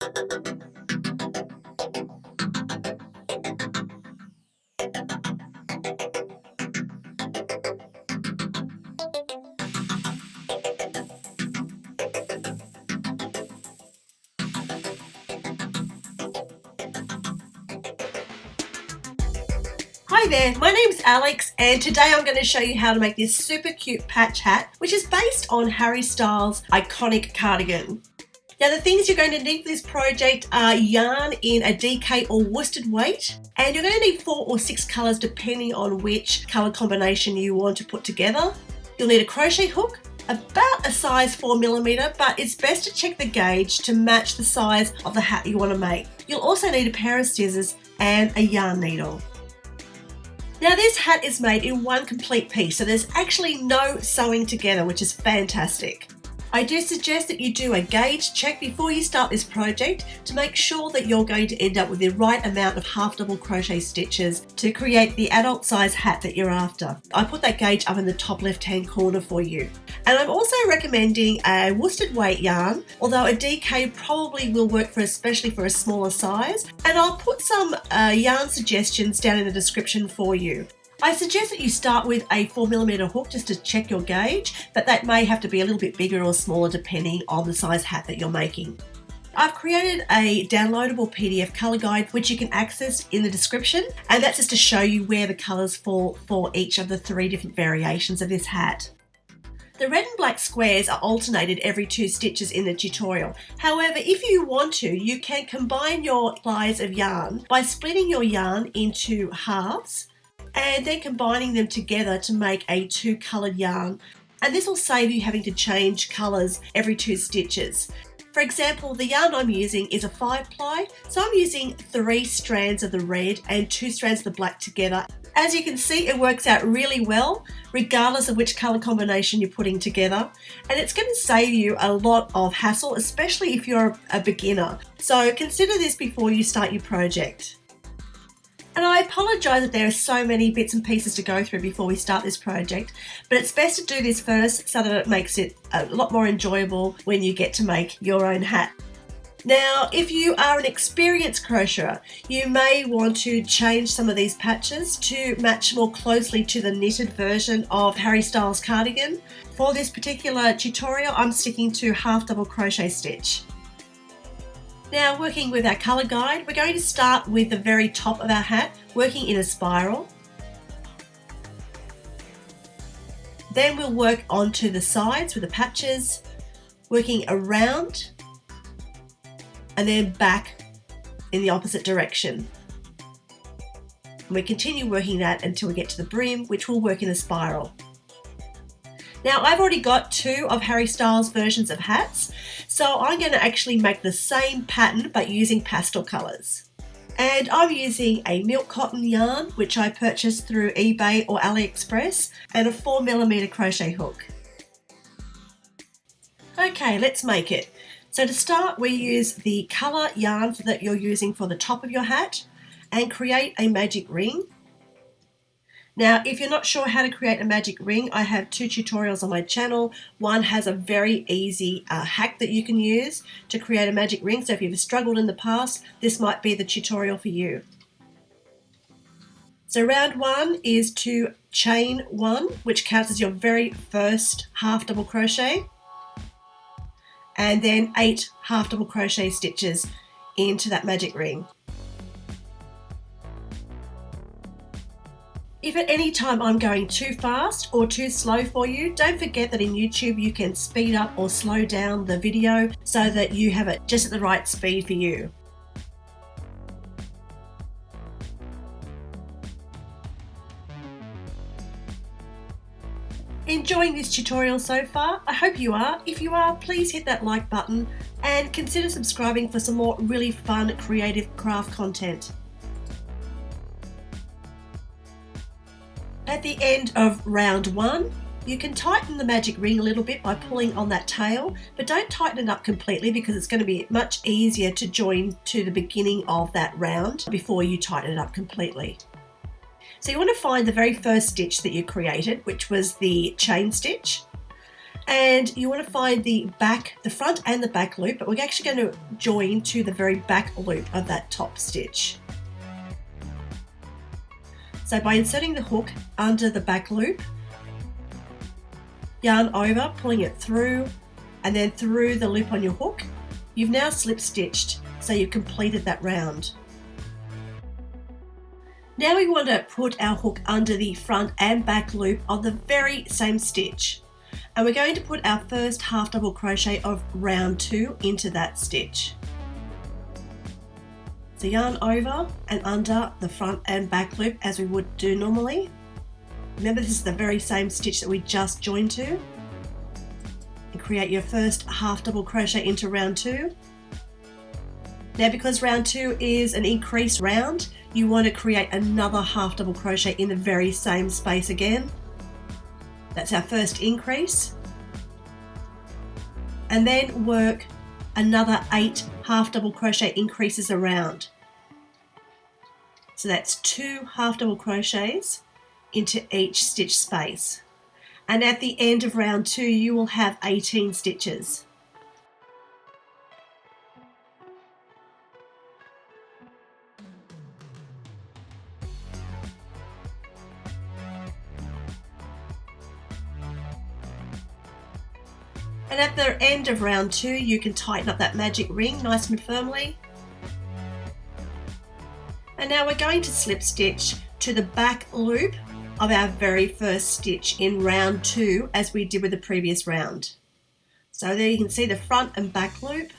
Hi there, my name's Alex and today I'm going to show you how to make this super cute patch hat which is based on Harry Styles' iconic cardigan. Now the things you're going to need for this project are yarn in a DK or worsted weight, and you're going to need 4 or 6 colours depending on which colour combination you want to put together. You'll need a crochet hook, about a size 4mm, but it's best to check the gauge to match the size of the hat you want to make. You'll also need a pair of scissors and a yarn needle. Now this hat is made in one complete piece, so there's actually no sewing together, which is fantastic. I do suggest that you do a gauge check before you start this project to make sure that you're going to end up with the right amount of half double crochet stitches to create the adult size hat that you're after. I put that gauge up in the top left hand corner for you. And I'm also recommending a worsted weight yarn, although a DK probably will work especially for a smaller size. And I'll put some yarn suggestions down in the description for you. I suggest that you start with a 4mm hook just to check your gauge, but that may have to be a little bit bigger or smaller depending on the size hat that you're making. I've created a downloadable PDF colour guide which you can access in the description, and that's just to show you where the colours fall for each of the 3 different variations of this hat. The red and black squares are alternated every 2 stitches in the tutorial. However, if you want to, you can combine your plies of yarn by splitting your yarn into halves and then combining them together to make a 2-coloured yarn. And this will save you having to change colours every 2 stitches. For example, the yarn I'm using is a 5-ply, so I'm using 3 strands of the red and 2 strands of the black together. As you can see, it works out really well, regardless of which colour combination you're putting together. And it's going to save you a lot of hassle, especially if you're a beginner. So consider this before you start your project. And I apologise that there are so many bits and pieces to go through before we start this project, but it's best to do this first so that it makes it a lot more enjoyable when you get to make your own hat. Now, if you are an experienced crocheter, you may want to change some of these patches to match more closely to the knitted version of Harry Styles' cardigan. For this particular tutorial, I'm sticking to half double crochet stitch. Now, working with our colour guide, we're going to start with the very top of our hat, working in a spiral. Then we'll work onto the sides with the patches, working around and then back in the opposite direction. And we continue working that until we get to the brim, which will work in a spiral. Now I've already got 2 of Harry Styles versions of hats, so I'm going to actually make the same pattern but using pastel colours. And I'm using a milk cotton yarn which I purchased through eBay or AliExpress, and a 4mm crochet hook. Okay, let's make it. So to start, we use the colour yarn that you're using for the top of your hat and create a magic ring. Now, if you're not sure how to create a magic ring, I have 2 tutorials on my channel. One has a very easy hack that you can use to create a magic ring. So if you've struggled in the past, this might be the tutorial for you. So round 1 is to chain 1, which counts as your very first half double crochet, and then 8 half double crochet stitches into that magic ring. If at any time I'm going too fast or too slow for you, don't forget that in YouTube you can speed up or slow down the video so that you have it just at the right speed for you. Enjoying this tutorial so far? I hope you are. If you are, please hit that like button and consider subscribing for some more really fun creative craft content. At the end of round 1, you can tighten the magic ring a little bit by pulling on that tail, but don't tighten it up completely because it's going to be much easier to join to the beginning of that round before you tighten it up completely. So you want to find the very first stitch that you created, which was the chain stitch. And you want to find the front and the back loop, but we're actually going to join to the very back loop of that top stitch. So by inserting the hook under the back loop, yarn over, pulling it through, and then through the loop on your hook, you've now slip stitched, so you've completed that round. Now we want to put our hook under the front and back loop of the very same stitch. And we're going to put our first half double crochet of round 2 into that stitch. So yarn over and under the front and back loop as we would do normally. Remember, this is the very same stitch that we just joined to. And create your first half double crochet into round 2. Now, because round 2 is an increased round, you want to create another half double crochet in the very same space again. That's our first increase. And then work another 8 half double crochet increases around. So that's 2 half double crochets into each stitch space. And at the end of round 2, you will have 18 stitches. And at the end of round 2, you can tighten up that magic ring nice and firmly. And now we're going to slip stitch to the back loop of our very first stitch in round 2 as we did with the previous round. So there you can see the front and back loop.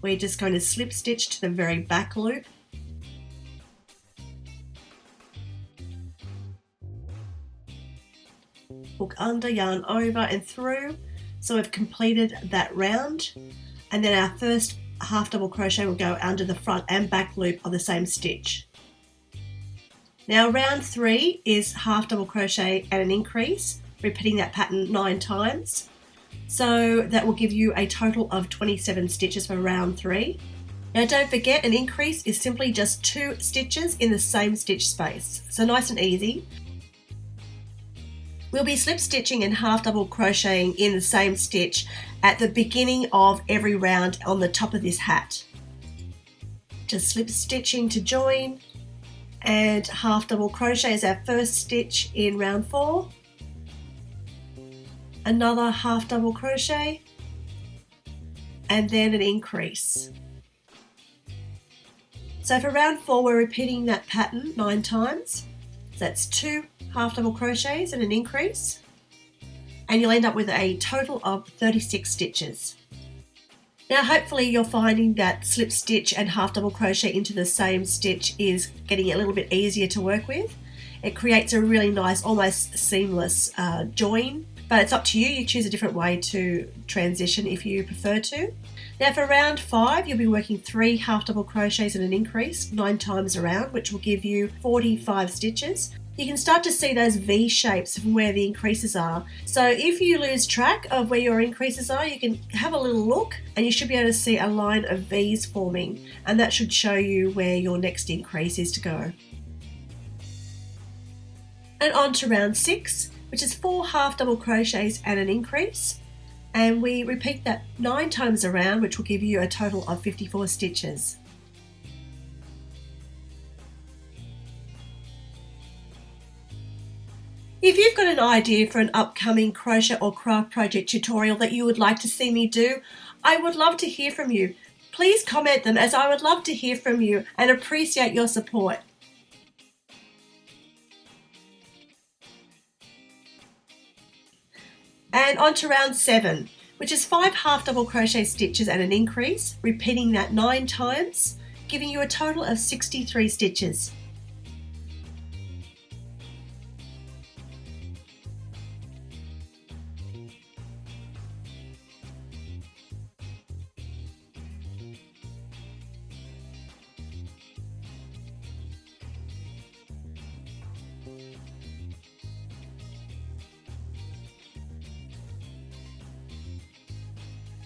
We're just going to slip stitch to the very back loop. Hook under, yarn over and through. So we've completed that round, and then our first half double crochet will go under the front and back loop of the same stitch. Now round 3 is half double crochet and an increase, repeating that pattern 9 times. So that will give you a total of 27 stitches for round 3. Now don't forget, an increase is simply just 2 stitches in the same stitch space. So nice and easy. We'll be slip stitching and half double crocheting in the same stitch at the beginning of every round on the top of this hat. Just slip stitching to join and half double crochet is our first stitch in round 4. Another half double crochet and then an increase. So for round 4 we're repeating that pattern 9 times. So that's 2 half double crochets and an increase, and you'll end up with a total of 36 stitches. Now hopefully you're finding that slip stitch and half double crochet into the same stitch is getting a little bit easier to work with. It creates a really nice, almost seamless join, but it's up to you. You choose a different way to transition if you prefer to. Now for round 5, you'll be working 3 half double crochets and an increase 9 times around, which will give you 45 stitches. You can start to see those V shapes from where the increases are. So if you lose track of where your increases are, you can have a little look and you should be able to see a line of V's forming, and that should show you where your next increase is to go. And on to round 6, which is 4 half double crochets and an increase. And we repeat that 9 times around, which will give you a total of 54 stitches. If you've got an idea for an upcoming crochet or craft project tutorial that you would like to see me do, I would love to hear from you. Please comment them, as I would love to hear from you and appreciate your support. And on to round 7, which is 5 half double crochet stitches and an increase, repeating that 9 times, giving you a total of 63 stitches.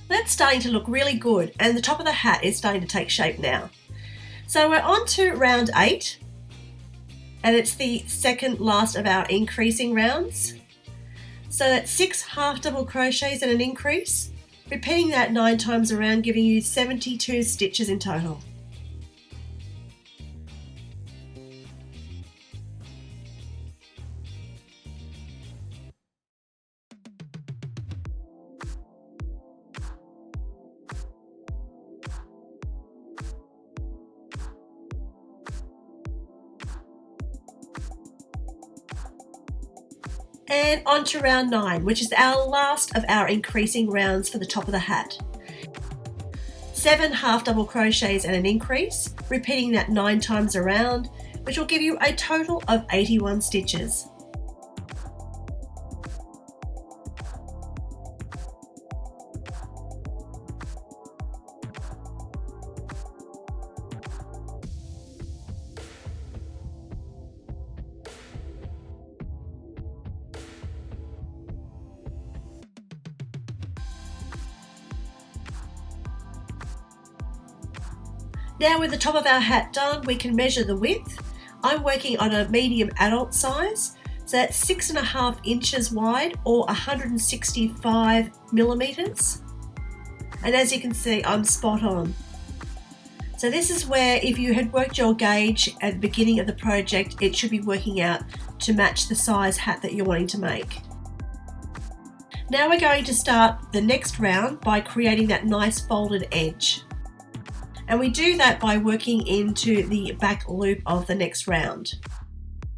That's starting to look really good, and the top of the hat is starting to take shape now. So we're on to round 8, and it's the second last of our increasing rounds. So that's 6 half double crochets and an increase, repeating that 9 times around, giving you 72 stitches in total. And on to round 9, which is our last of our increasing rounds for the top of the hat. 7 half double crochets and an increase, repeating that 9 times around, which will give you a total of 81 stitches. Now with the top of our hat done, we can measure the width. I'm working on a medium adult size, so that's 6.5 inches wide or 165 millimeters. And as you can see, I'm spot on. So this is where if you had worked your gauge at the beginning of the project, it should be working out to match the size hat that you're wanting to make. Now we're going to start the next round by creating that nice folded edge. And we do that by working into the back loop of the next round.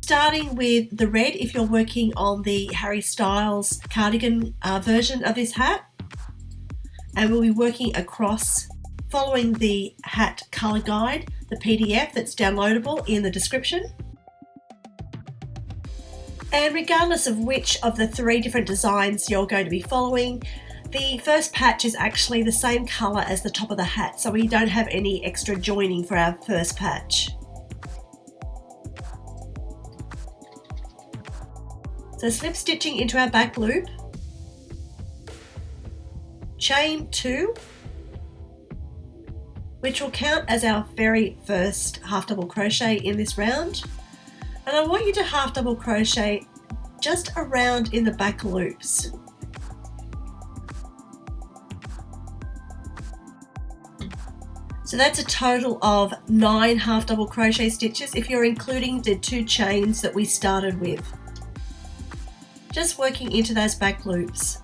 Starting with the red if you're working on the Harry Styles cardigan version of this hat. And we'll be working across following the hat colour guide, the PDF that's downloadable in the description. And regardless of which of the 3 different designs you're going to be following, the first patch is actually the same colour as the top of the hat, so we don't have any extra joining for our first patch. So slip stitching into our back loop, chain 2, which will count as our very first half double crochet in this round. And I want you to half double crochet just around in the back loops. So that's a total of 9 half double crochet stitches if you're including the 2 chains that we started with. Just working into those back loops.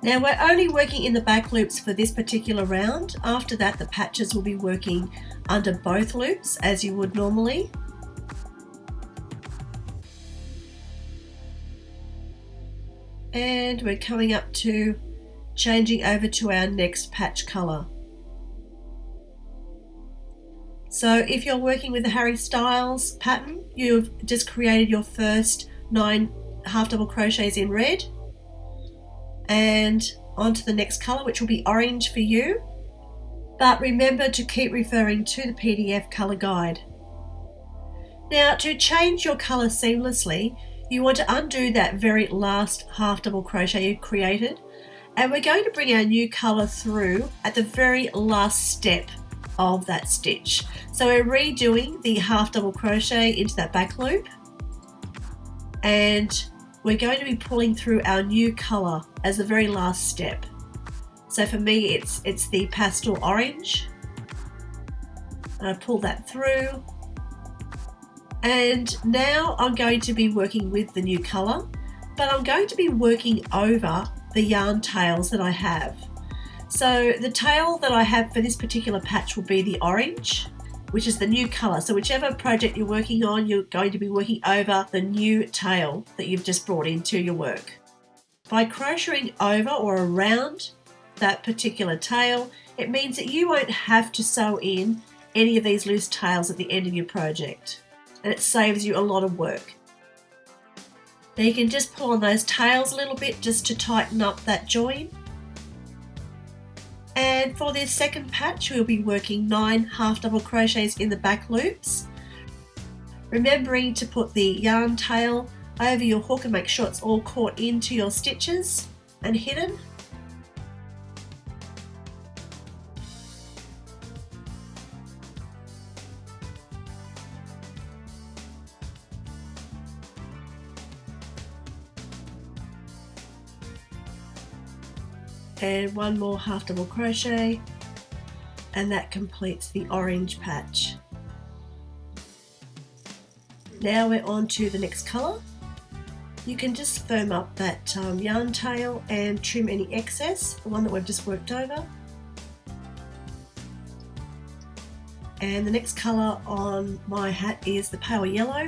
Now we're only working in the back loops for this particular round. After that, the patches will be working under both loops as you would normally. And we're coming up to changing over to our next patch colour. So if you're working with the Harry Styles pattern, you've just created your first 9 half double crochets in red and onto the next colour, which will be orange for you. But remember to keep referring to the PDF colour guide. Now to change your colour seamlessly, you want to undo that very last half double crochet you created, and we're going to bring our new colour through at the very last step of that stitch. So we're redoing the half double crochet into that back loop, and we're going to be pulling through our new colour as the very last step. So for me it's the pastel orange, and I pull that through. And now I'm going to be working with the new colour, but I'm going to be working over the yarn tails that I have. So the tail that I have for this particular patch will be the orange, which is the new colour. So whichever project you're working on, you're going to be working over the new tail that you've just brought into your work. By crocheting over or around that particular tail, it means that you won't have to sew in any of these loose tails at the end of your project. And it saves you a lot of work. Now you can just pull on those tails a little bit just to tighten up that join. And for this second patch, we'll be working 9 half double crochets in the back loops, remembering to put the yarn tail over your hook and make sure it's all caught into your stitches and hidden. and one more half double crochet, and that completes the orange patch. Now we're on to the next colour. You can just firm up that yarn tail and trim any excess, the one that we've just worked over. And the next colour on my hat is the pale yellow.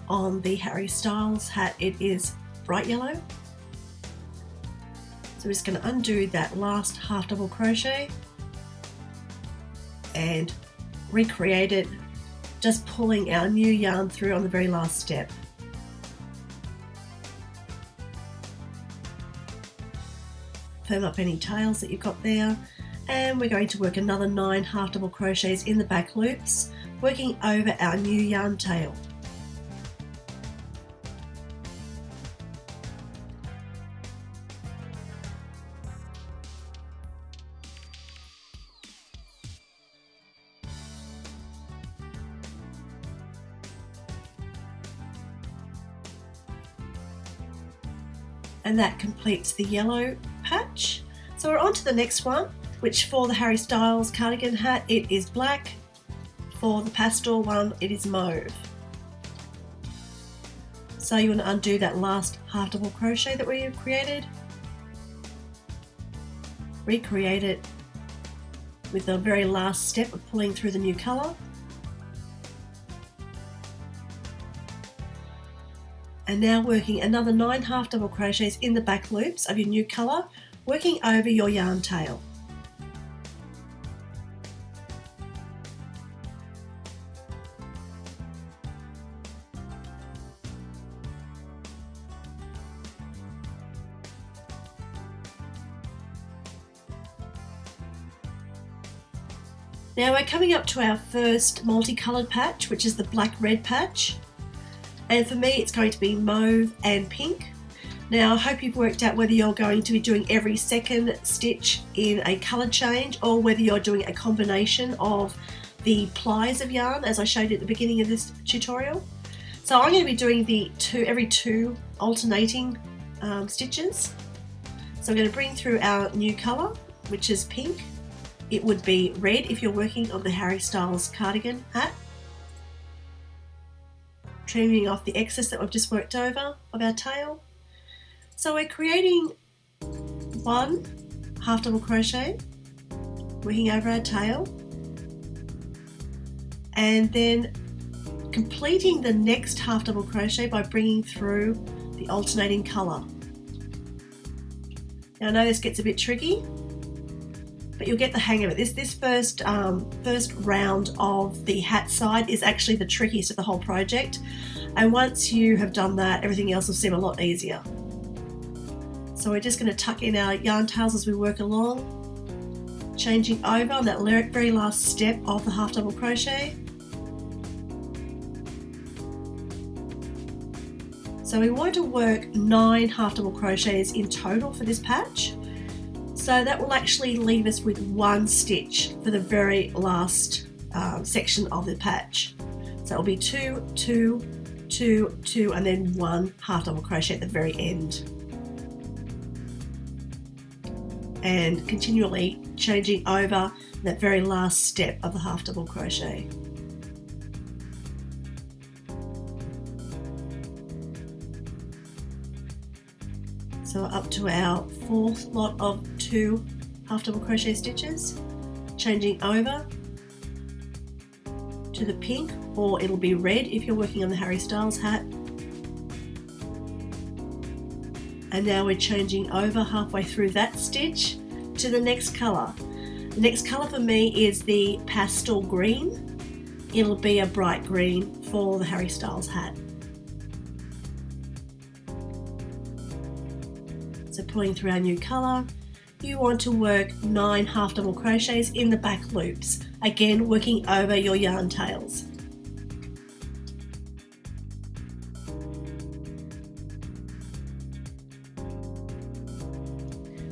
On the Harry Styles hat it is bright yellow. So we're just going to undo that last half double crochet and recreate it, just pulling our new yarn through on the very last step. Firm up any tails that you've got there, and we're going to work another 9 half double crochets in the back loops, working over our new yarn tail. And that completes the yellow patch. So we're on to the next one, which for the Harry Styles cardigan hat it is black, for the pastel one it is mauve. So you want to undo that last half double crochet that we created, recreate it with the very last step of pulling through the new colour. And now working another 9 half double crochets in the back loops of your new colour, working over your yarn tail. Now we're coming up to our first multicoloured patch, which is the black-red patch. And for me it's going to be mauve and pink. Now I hope you've worked out whether you're going to be doing every second stitch in a colour change or whether you're doing a combination of the plies of yarn as I showed you at the beginning of this tutorial. So I'm going to be doing the every two alternating stitches. So I'm going to bring through our new colour, which is pink. It would be red if you're working on the Harry Styles cardigan hat. Trimming off the excess that we've just worked over of our tail. So we're creating 1 half double crochet, working over our tail, and then completing the next half double crochet by bringing through the alternating colour. Now I know this gets a bit tricky, but you'll get the hang of it. This first round of the hat side is actually the trickiest of the whole project, and once you have done that, everything else will seem a lot easier. So we're just going to tuck in our yarn tails as we work along, changing over on that very last step of the half double crochet. So we want to work 9 half double crochets in total for this patch. So that will actually leave us with 1 stitch for the very last section of the patch. So it'll be 2, 2, 2, 2, and then 1 half double crochet at the very end. And continually changing over that very last step of the half double crochet. So up to our 4th lot of 2 half double crochet stitches, changing over to the pink, or it'll be red if you're working on the Harry Styles hat. And now we're changing over halfway through that stitch to the next colour. The next colour for me is the pastel green. It'll be a bright green for the Harry Styles hat. So pulling through our new colour, you want to work 9 half double crochets in the back loops, again working over your yarn tails.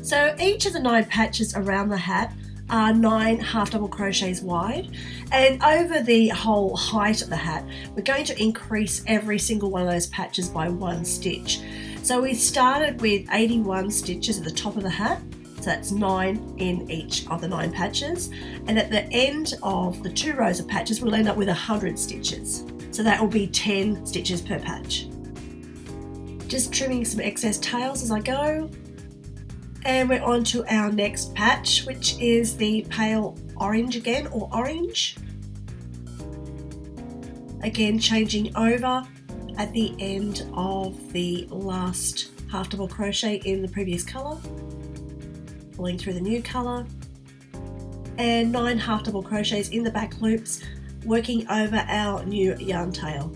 So each of the 9 patches around the hat are 9 half double crochets wide, and over the whole height of the hat we're going to increase every single one of those patches by 1 stitch. So we started with 81 stitches at the top of the hat So that's 9 in each of the 9 patches. And at the end of the 2 rows of patches, we'll end up with 100 stitches. So that will be 10 stitches per patch. Just trimming some excess tails as I go. And we're on to our next patch, which is the pale orange again, or orange. Again, changing over at the end of the last half double crochet in the previous colour, pulling through the new colour, and 9 half double crochets in the back loops, working over our new yarn tail.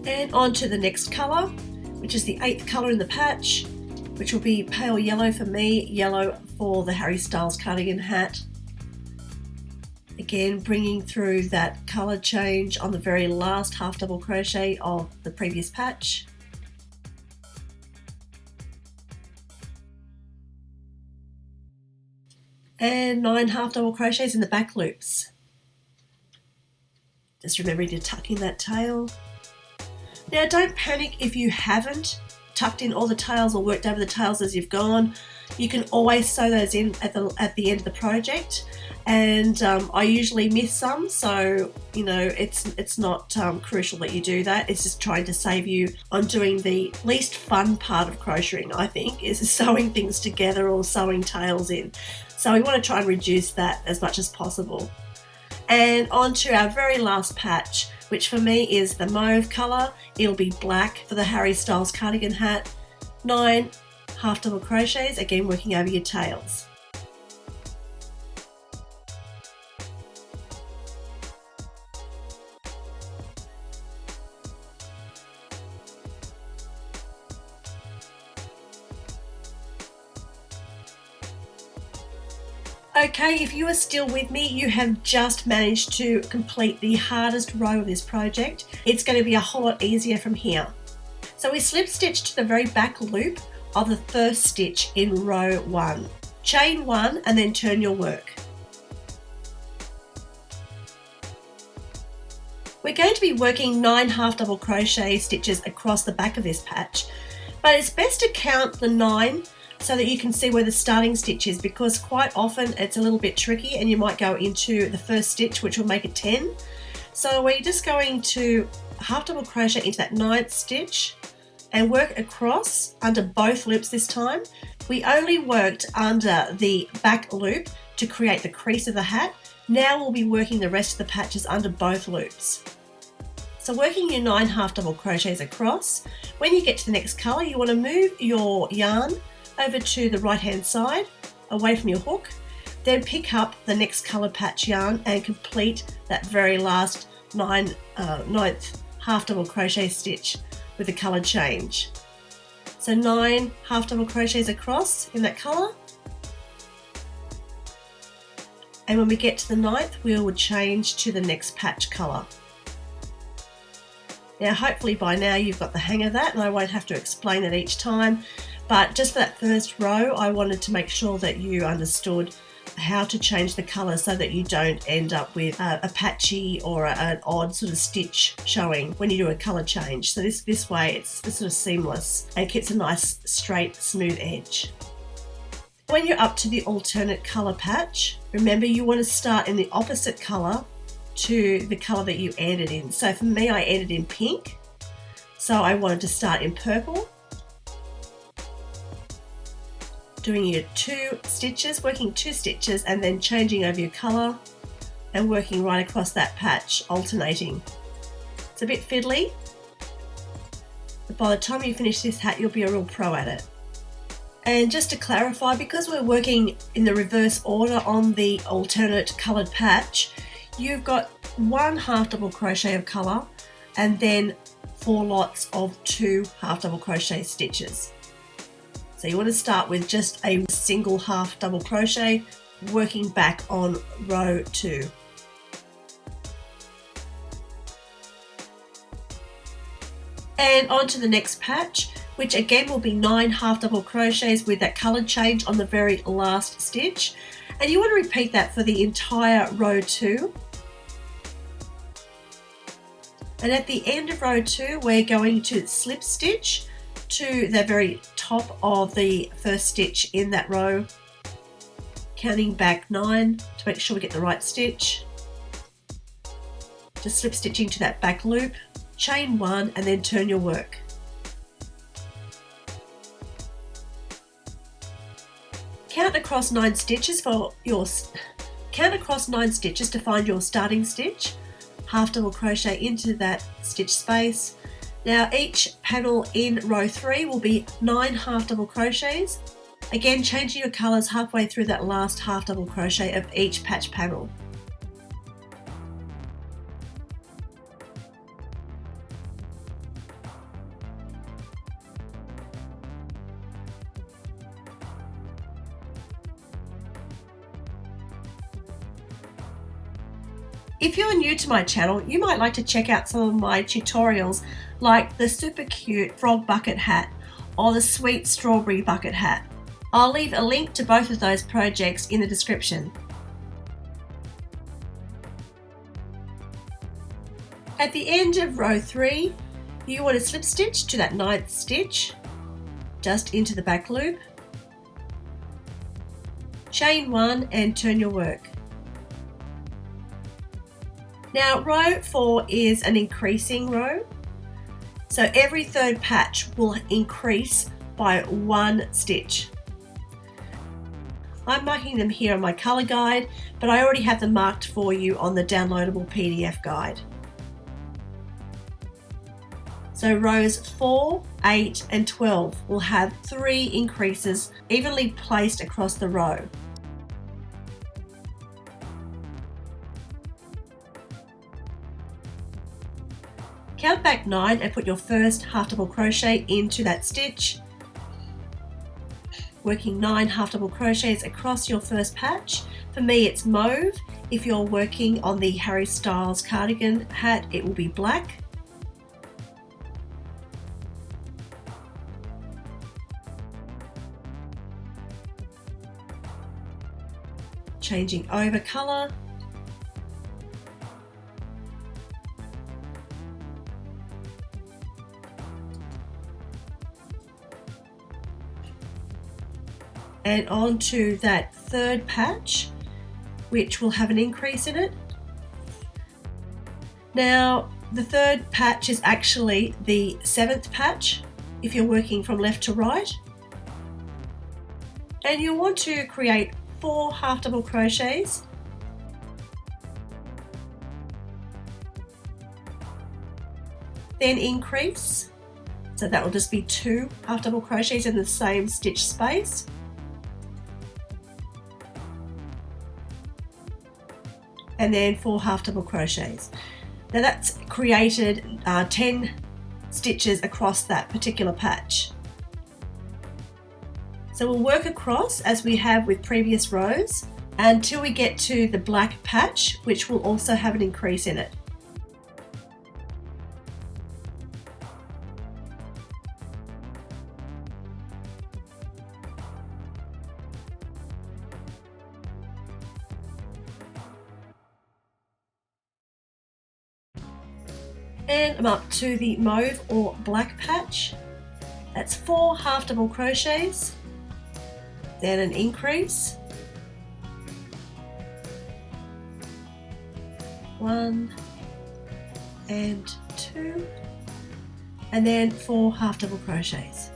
And on to the next colour, which is the 8th colour in the patch, which will be pale yellow for me, yellow for the Harry Styles cardigan hat. Again, bringing through that colour change on the very last half double crochet of the previous patch. And 9 half double crochets in the back loops. Just remembering to tuck in that tail. Now don't panic if you haven't tucked in all the tails or worked over the tails as you've gone. You can always sew those in at the end of the project, and I usually miss some, so you know it's not crucial that you do that. It's just trying to save you on doing the least fun part of crocheting, I think, is sewing things together or sewing tails in. So we want to try and reduce that as much as possible. And on to our very last patch, which for me is the mauve colour. It'll be black for the Harry Styles cardigan hat. 9 half double crochets, again working over your tails. Okay, if you are still with me, you have just managed to complete the hardest row of this project. It's going to be a whole lot easier from here. So we slip stitch to the very back loop of the first stitch in row 1. Chain 1 and then turn your work. We're going to be working 9 half double crochet stitches across the back of this patch, but it's best to count the 9 so that you can see where the starting stitch is, because quite often it's a little bit tricky and you might go into the first stitch, which will make it 10. So we're just going to half double crochet into that 9th stitch and work across under both loops this time. We only worked under the back loop to create the crease of the hat. Now we'll be working the rest of the patches under both loops. So working your 9 half double crochets across, when you get to the next colour, you want to move your yarn over to the right hand side, away from your hook, then pick up the next colour patch yarn and complete that very last 9th half double crochet stitch with the colour change. So 9 half double crochets across in that colour, and when we get to the 9th, we will change to the next patch colour. Now hopefully by now you've got the hang of that and I won't have to explain it each time. But just for that first row, I wanted to make sure that you understood how to change the colour so that you don't end up with a patchy or an odd sort of stitch showing when you do a colour change. So this way it's sort of seamless and keeps a nice straight smooth edge. When you're up to the alternate colour patch, remember you want to start in the opposite colour to the colour that you ended in. So for me, I ended in pink, so I wanted to start in purple. Doing your 2 stitches, working 2 stitches and then changing over your colour and working right across that patch, alternating. It's a bit fiddly, but by the time you finish this hat you'll be a real pro at it. And just to clarify, because we're working in the reverse order on the alternate coloured patch, you've got 1 half double crochet of colour and then 4 lots of 2 half double crochet stitches. So you want to start with just a single half double crochet, working back on row 2. And on to the next patch, which again will be 9 half double crochets with that color change on the very last stitch. And you want to repeat that for the entire row 2. And at the end of row 2, we're going to slip stitch to the very top of the first stitch in that row, counting back 9 to make sure we get the right stitch. Just slip stitching to that back loop, chain 1, and then turn your work. Count across 9 stitches to find your starting stitch. Half double crochet into that stitch space. Now each panel in row 3 will be 9 half double crochets. Again, changing your colours halfway through that last half double crochet of each patch panel. If you're new to my channel, you might like to check out some of my tutorials like the super cute frog bucket hat or the sweet strawberry bucket hat. I'll leave a link to both of those projects in the description. At the end of row 3, you want to slip stitch to that 9th stitch, just into the back loop, chain 1 and turn your work. Now row 4 is an increasing row, so every third patch will increase by 1 stitch. I'm marking them here on my colour guide, but I already have them marked for you on the downloadable PDF guide. So rows 4, 8 and 12 will have 3 increases evenly placed across the row. Count back 9 and put your first half double crochet into that stitch, working 9 half double crochets across your first patch. For me it's mauve. If you're working on the Harry Styles cardigan hat, it will be black. Changing over colour. And on to that third patch, which will have an increase in it. Now, the third patch is actually the 7th patch if you're working from left to right. And you'll want to create 4 half double crochets. Then increase. So that will just be 2 half double crochets in the same stitch space. And then 4 half double crochets. Now that's created 10 stitches across that particular patch. So we'll work across as we have with previous rows until we get to the black patch, which will also have an increase in it. And I'm up to the mauve or black patch. That's 4 half double crochets, then an increase, 1 and 2, and then 4 half double crochets.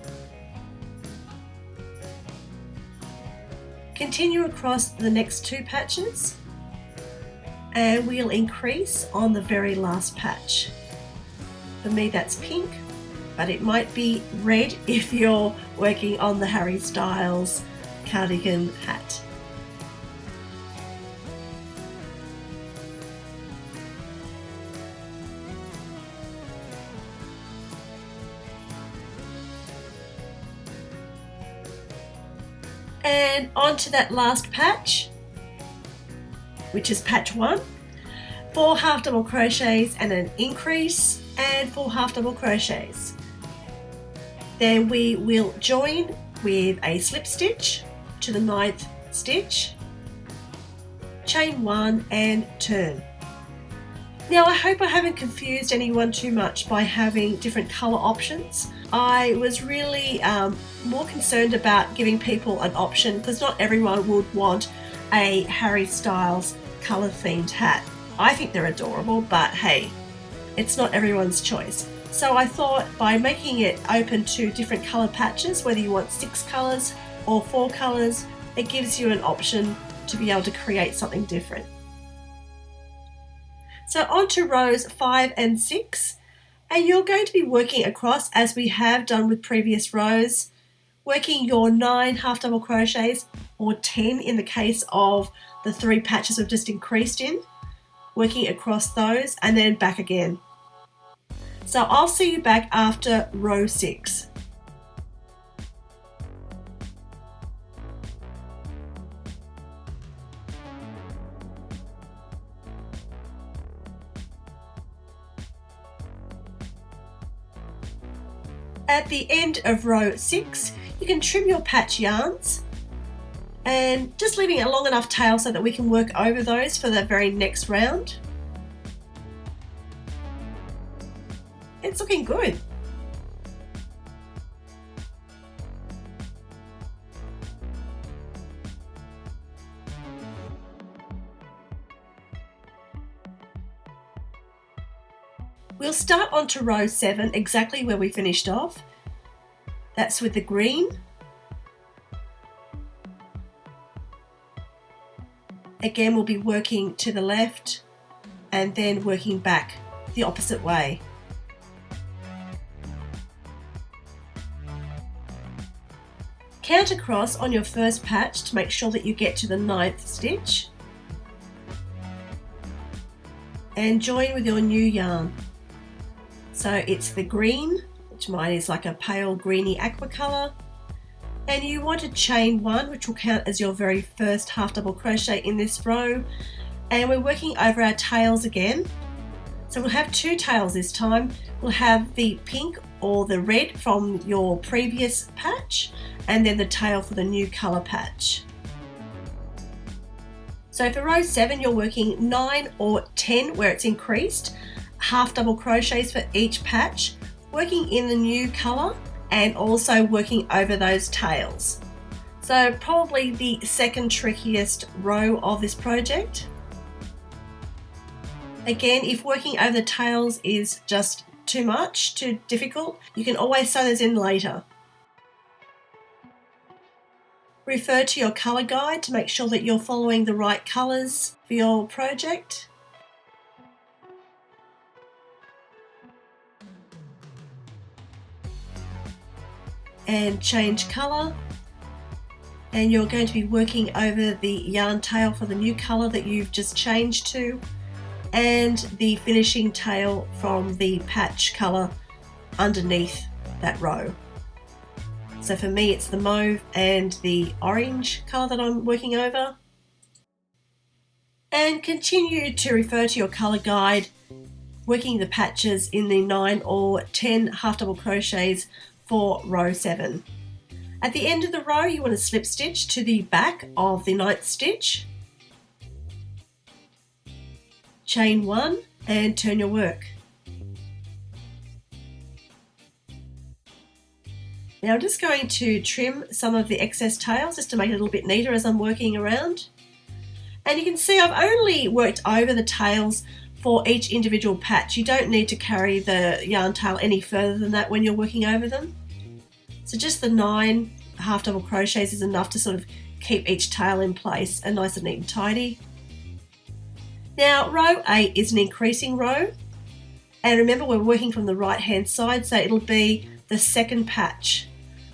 Continue across the next 2 patches and we'll increase on the very last patch. For me that's pink, but it might be red if you're working on the Harry Styles cardigan hat. And on to that last patch, which is patch 1. 4 half double crochets and an increase, and 4 half double crochets. Then we will join with a slip stitch to the 9th stitch, chain 1 and turn. Now I hope I haven't confused anyone too much by having different colour options. I was really more concerned about giving people an option because not everyone would want a Harry Styles colour themed hat. I think they're adorable, but hey, it's not everyone's choice. So I thought by making it open to different colour patches, whether you want 6 colours or 4 colours, it gives you an option to be able to create something different. So on to rows 5 and 6, and you're going to be working across as we have done with previous rows, working your 9 half double crochets or 10 in the case of the 3 patches we've just increased in, working across those and then back again. So I'll see you back after row 6. At the end of row 6, you can trim your patch yarns and just leaving a long enough tail so that we can work over those for the very next round. It's looking good. We'll start on to row 7 exactly where we finished off. That's with the green. Again, we'll be working to the left and then working back the opposite way. Count across on your first patch to make sure that you get to the 9th stitch and join with your new yarn. So it's the green, which mine is like a pale greeny aqua colour, and you want to chain 1, which will count as your very first half double crochet in this row, and we're working over our tails again. So we'll have 2 tails this time. We'll have the pink or the red from your previous patch and then the tail for the new colour patch. So for row 7 you're working 9 or 10 where it's increased, half double crochets for each patch, working in the new colour and also working over those tails. So probably the second trickiest row of this project. Again, if working over the tails is just too much, too difficult, you can always sew those in later. Refer to your colour guide to make sure that you're following the right colours for your project. And change colour, and you're going to be working over the yarn tail for the new colour that you've just changed to and the finishing tail from the patch colour underneath that row. So for me it's the mauve and the orange colour that I'm working over. And continue to refer to your colour guide, working the patches in the 9 or 10 half double crochets for row 7. At the end of the row you want to slip stitch to the back of the 9th stitch, chain 1 and turn your work. Now I'm just going to trim some of the excess tails just to make it a little bit neater as I'm working around. And you can see I've only worked over the tails for each individual patch. You don't need to carry the yarn tail any further than that when you're working over them. So just the 9 half double crochets is enough to sort of keep each tail in place and nice and neat and tidy. Now row 8 is an increasing row, and remember we're working from the right hand side, so it'll be the second patch.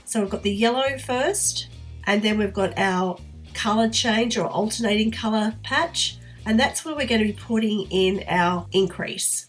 So we've got the yellow first, and then we've got our colour change or alternating colour patch, and that's where we're going to be putting in our increase.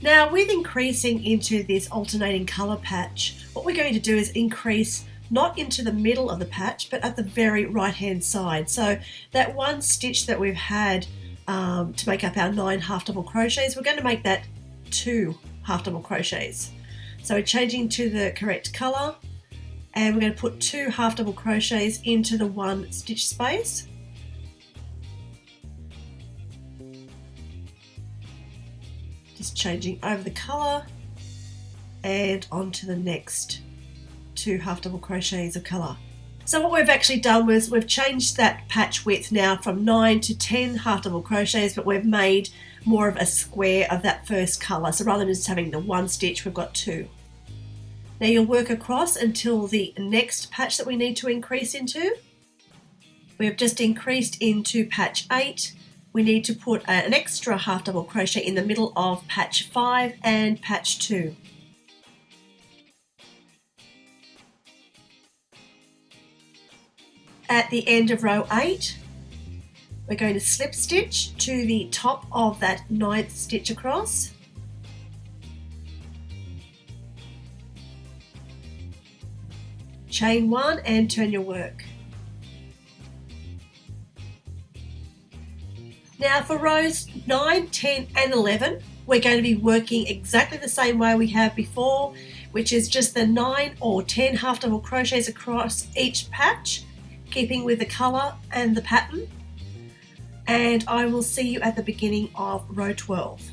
Now with increasing into this alternating colour patch, what we're going to do is increase not into the middle of the patch but at the very right hand side. So that one stitch that we've had to make up our 9 half double crochets, we're going to make that 2 half double crochets. So we're changing to the correct colour and we're going to put 2 half double crochets into the 1 stitch space. Just changing over the colour and onto the next 2 half double crochets of colour. So what we've actually done was we've changed that patch width now from 9 to 10 half double crochets, but we've made more of a square of that first colour. So rather than just having the 1 stitch, we've got 2. Now you'll work across until the next patch that we need to increase into. We've just increased into patch 8. We need to put an extra half double crochet in the middle of patch 5 and patch 2. At the end of row 8, we're going to slip stitch to the top of that 9th stitch across. Chain 1 and turn your work. Now for rows 9, 10 and 11, we're going to be working exactly the same way we have before, which is just the 9 or 10 half double crochets across each patch, keeping with the colour and the pattern. And I will see you at the beginning of row 12.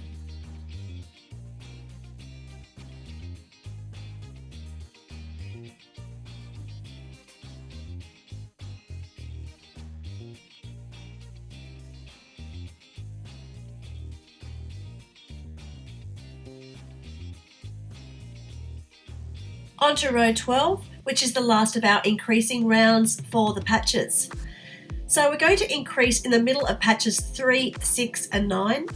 Onto row 12, which is the last of our increasing rounds for the patches. So we're going to increase in the middle of patches 3, 6 and 9.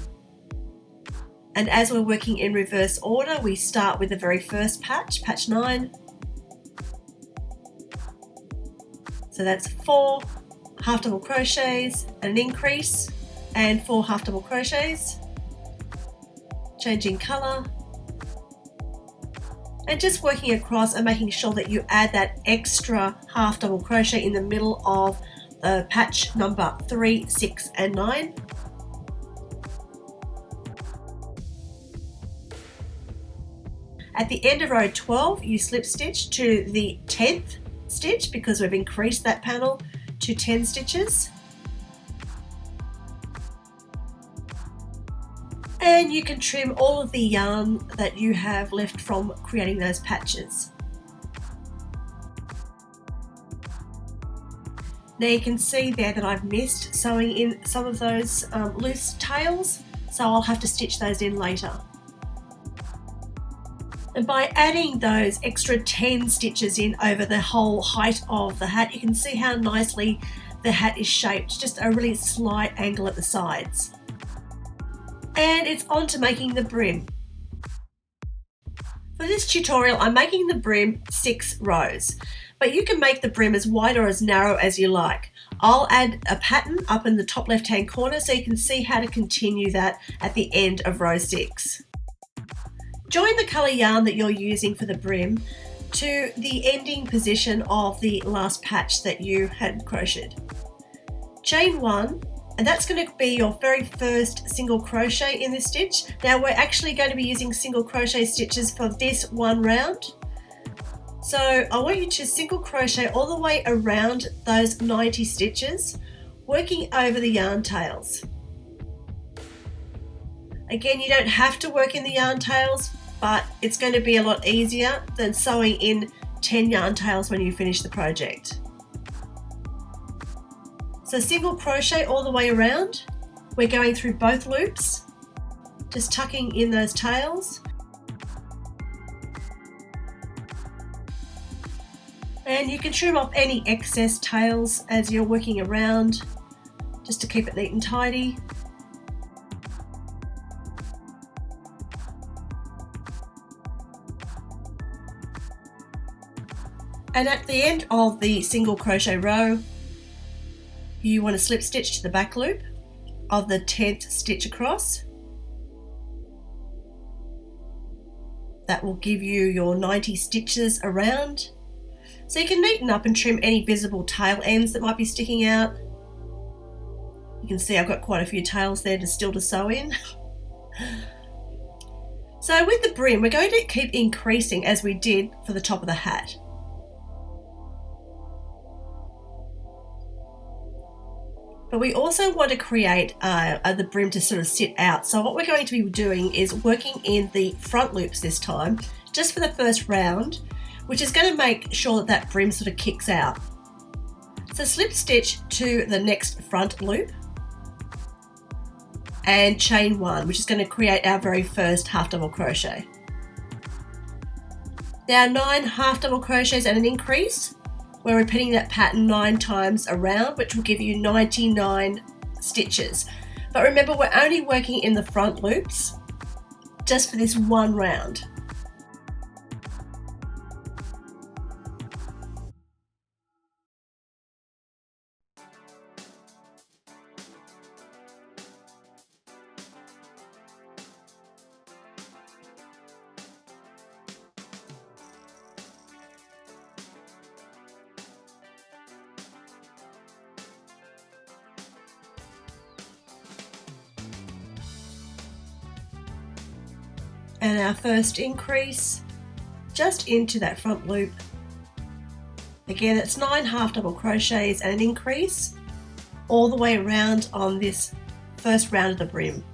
And as we're working in reverse order, we start with the very first patch, patch 9. So that's 4 half double crochets, an increase, and 4 half double crochets. Changing colour. And just working across and making sure that you add that extra half double crochet in the middle of the patch number 3, 6 and 9. At the end of row 12, you slip stitch to the 10th stitch because we've increased that panel to 10 stitches. And you can trim all of the yarn that you have left from creating those patches. Now you can see there that I've missed sewing in some of those loose tails, so I'll have to stitch those in later. And by adding those extra 10 stitches in over the whole height of the hat, you can see how nicely the hat is shaped, just a really slight angle at the sides. And it's on to making the brim. For this tutorial, I'm making the brim 6 rows, but you can make the brim as wide or as narrow as you like. I'll add a pattern up in the top left-hand corner so you can see how to continue that at the end of row 6. Join the colour yarn that you're using for the brim to the ending position of the last patch that you had crocheted. Chain 1. And that's going to be your very first single crochet in this stitch. Now we're actually going to be using single crochet stitches for this one round. So I want you to single crochet all the way around those 90 stitches, working over the yarn tails. Again, you don't have to work in the yarn tails, but it's going to be a lot easier than sewing in 10 yarn tails when you finish the project. So single crochet all the way around. We're going through both loops, just tucking in those tails. And you can trim off any excess tails as you're working around, just to keep it neat and tidy. And at the end of the single crochet row, you want to slip stitch to the back loop of the 10th stitch across. that will give you your 90 stitches around. So you can neaten up and trim any visible tail ends that might be sticking out. You can see I've got quite a few tails there still to sew in. So with the brim, we're going to keep increasing as we did for the top of the hat. But we also want to create the brim to sort of sit out. So what we're going to be doing is working in the front loops this time, just for the first round, which is going to make sure that that brim sort of kicks out. So slip stitch to the next front loop and chain 1, which is going to create our very first half double crochet. Now 9 half double crochets and an increase. We're repeating that pattern 9 times around, which will give you 99 stitches. But remember, we're only working in the front loops just for this one round. And our first increase just into that front loop. Again, it's 9 half double crochets and an increase all the way around on this first round of the brim.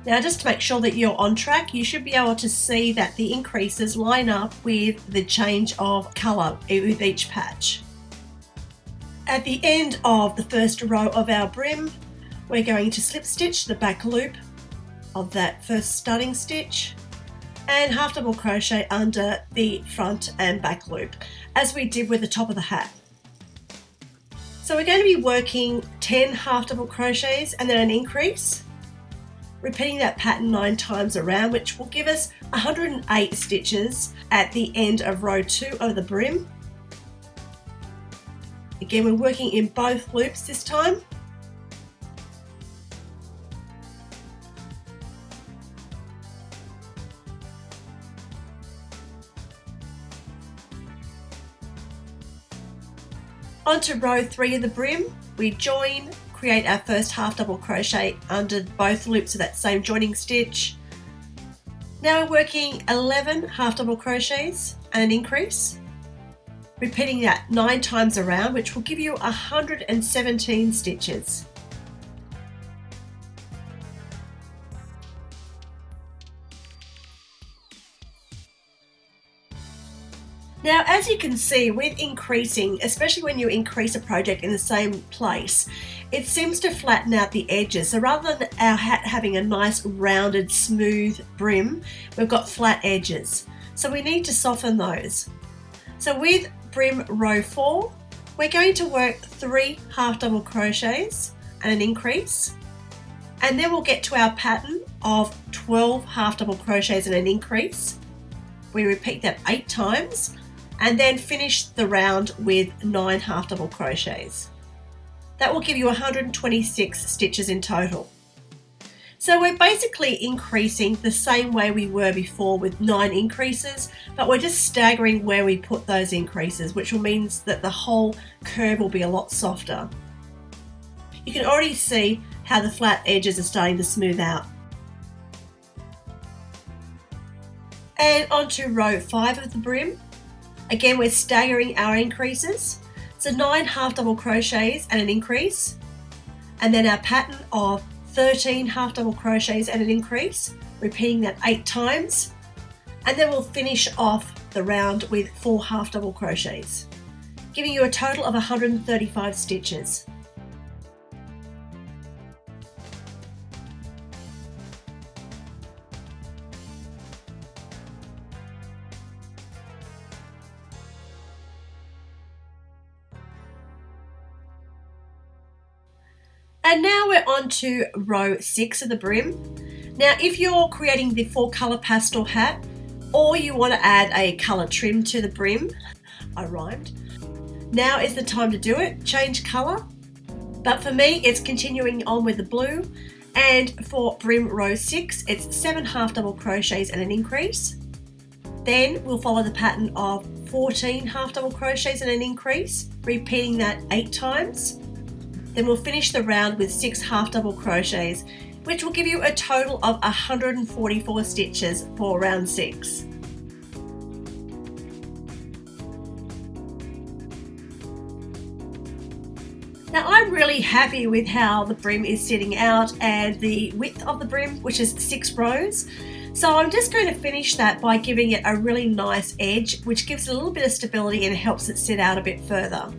Now, just to make sure that you're on track, you should be able to see that the increases line up with the change of colour with each patch. At the end of the first row of our brim, we're going to slip stitch the back loop of that first starting stitch and half double crochet under the front and back loop, as we did with the top of the hat. So we're going to be working 10 half double crochets and then an increase, repeating that pattern 9 times around, which will give us 108 stitches at the end of row 2 of the brim. Again, we're working in both loops this time. Onto row 3 of the brim, we join, create our first half double crochet under both loops of that same joining stitch. Now we're working 11 half double crochets and an increase, repeating that 9 times around, which will give you 117 stitches. Now, as you can see, with increasing, especially when you increase a project in the same place, it seems to flatten out the edges. So rather than our hat having a nice rounded, smooth brim, we've got flat edges. So we need to soften those. So with brim row 4, we're going to work 3 half double crochets and an increase. And then we'll get to our pattern of 12 half double crochets and an increase. We repeat that 8 times. And then finish the round with 9 half double crochets. That will give you 126 stitches in total. So we're basically increasing the same way we were before with 9 increases, but we're just staggering where we put those increases, which means that the whole curve will be a lot softer. You can already see how the flat edges are starting to smooth out. And onto row 5 of the brim. Again, we're staggering our increases. So 9 half double crochets and an increase. And then our pattern of 13 half double crochets and an increase, repeating that 8 times. And then we'll finish off the round with 4 half double crochets, giving you a total of 135 stitches. And now we're on to row 6 of the brim. Now, if you're creating the 4-colour pastel hat, or you want to add a colour trim to the brim, I rhymed, now is the time to do it. Change colour. But for me, it's continuing on with the blue, And for Brim row 6, it's 7 half double crochets and an increase. Then we'll follow the pattern of 14 half double crochets and an increase, repeating that 8 times. Then we'll finish the round with 6 half double crochets, which will give you a total of 144 stitches for round 6. Now I'm really happy with how the brim is sitting out and the width of the brim, which is 6 rows. So I'm just going to finish that by giving it a really nice edge, which gives it a little bit of stability and helps it sit out a bit further.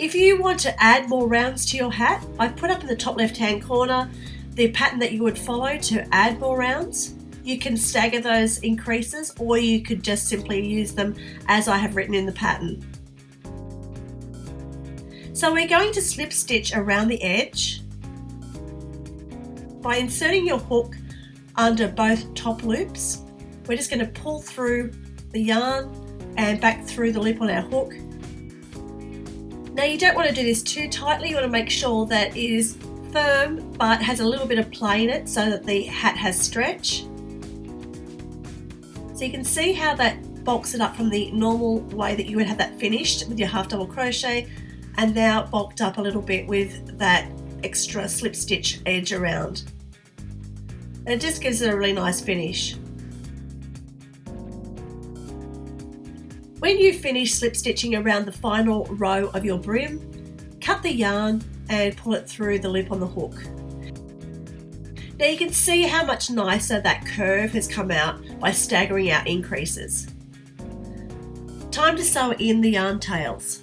If you want to add more rounds to your hat, I've put up in the top left hand corner the pattern that you would follow to add more rounds. You can stagger those increases, or you could just simply use them as I have written in the pattern. So we're going to slip stitch around the edge by inserting your hook under both top loops. We're just going to pull through the yarn and back through the loop on our hook. Now you don't want to do this too tightly, you want to make sure that it is firm but has a little bit of play in it so that the hat has stretch. So you can see how that bulks it up from the normal way that you would have that finished with your half double crochet, and now bulked up a little bit with that extra slip stitch edge around. And it just gives it a really nice finish. When you finish slip stitching around the final row of your brim, cut the yarn and pull it through the loop on the hook. Now you can see how much nicer that curve has come out by staggering out increases. Time to sew in the yarn tails.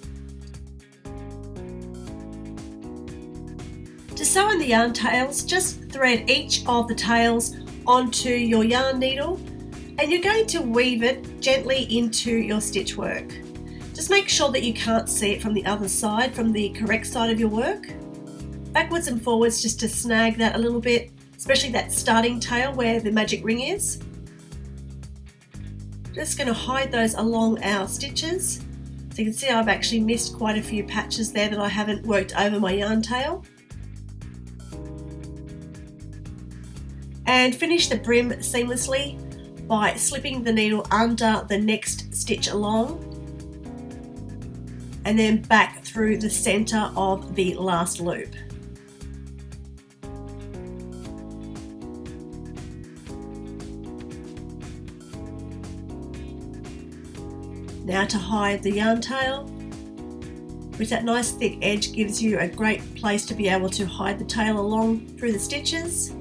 To sew in the yarn tails, just thread each of the tails onto your yarn needle, and you're going to weave it gently into your stitch work. Just make sure that you can't see it from the other side, from the correct side of your work. Backwards and forwards just to snag that a little bit, especially that starting tail where the magic ring is. Just going to hide those along our stitches. So you can see I've actually missed quite a few patches there that I haven't worked over my yarn tail. And finish the brim seamlessly by slipping the needle under the next stitch along and then back through the center of the last loop. Now to hide the yarn tail, which that nice thick edge gives you a great place to be able to hide the tail along through the stitches.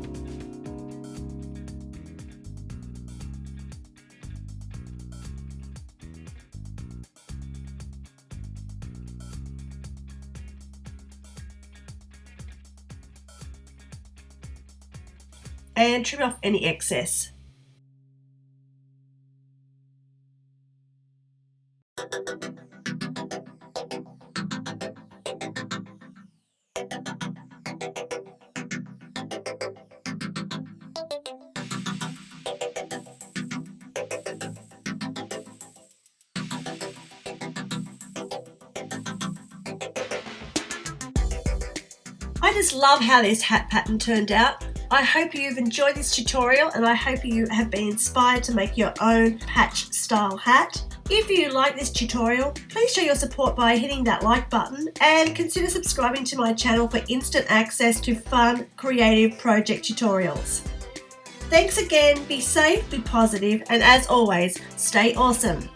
And trim off any excess. I just love how this hat pattern turned out. I hope you've enjoyed this tutorial and I hope you have been inspired to make your own patch style hat. If you like this tutorial, please show your support by hitting that like button and consider subscribing to my channel for instant access to fun, creative project tutorials. Thanks again, be safe, be positive, and as always, stay awesome.